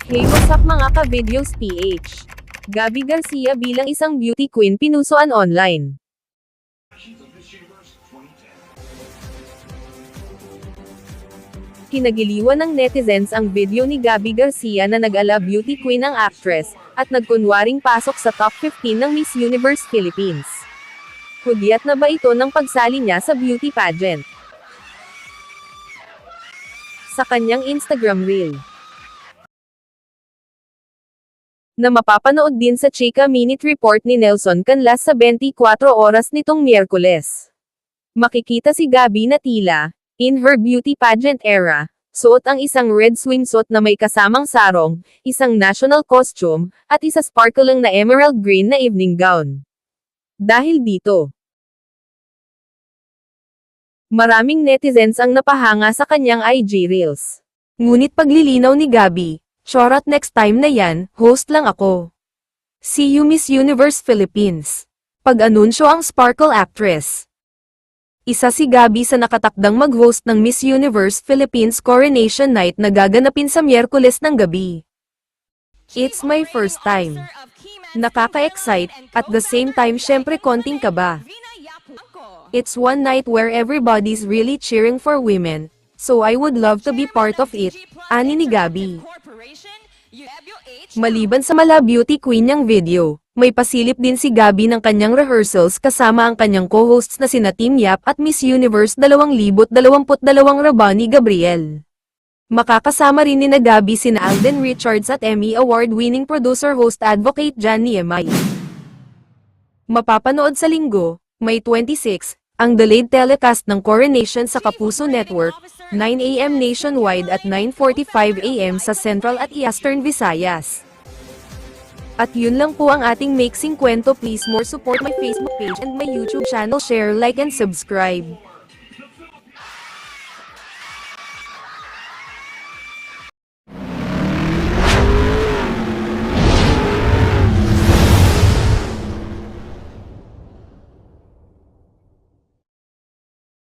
Hey, what's up mga ka-videos PH? Gabby Garcia bilang isang beauty queen pinusuan online. Kinagiliwan ng netizens ang video ni Gabby Garcia na nag-ala beauty queen ang actress, at nagkunwaring pasok sa top 15 ng Miss Universe Philippines. Hudyat na ba ito ng pagsali niya sa beauty pageant? Sa kanyang Instagram reel, na mapapanood din sa Chika Minute Report ni Nelson Canlas sa 24 oras nitong Miyerkules. Makikita si Gabby na tila, in her beauty pageant era, suot ang isang red swimsuit na may kasamang sarong, isang national costume, at isa sparkling na emerald green na evening gown. Dahil dito, maraming netizens ang napahanga sa kanyang IG Reels. Ngunit paglilinaw ni Gabby, "Charot, next time na yan, host lang ako. See you Miss Universe Philippines." Pag-anunsyo ang Sparkle actress. Isa si Gabby sa nakatakdang mag-host ng Miss Universe Philippines Coronation Night na gaganapin sa Miyerkules ng gabi. It's my first time. Nakaka-excite, at the same time syempre konting kaba. It's one night where everybody's really cheering for women, so I would love to be part of it, ani ni Gabby. Maliban sa mala beauty queen niyang video, may pasilip din si Gabby ng kanyang rehearsals kasama ang kanyang co-hosts na sina Team Yap at Miss Universe 2022 Rabani Gabriel. Makakasama rin ni na Gabby sina Alden Richards at Emmy Award-winning producer-host advocate Jan Niemay. Mapapanood sa Linggo, May 26, ang delayed telecast ng Coronation sa Kapuso Network, 9 AM nationwide at 9:45 AM sa Central at Eastern Visayas. At yun lang po ang ating Mixing Kwento. Please more support my Facebook page and my YouTube channel. Share, like and subscribe.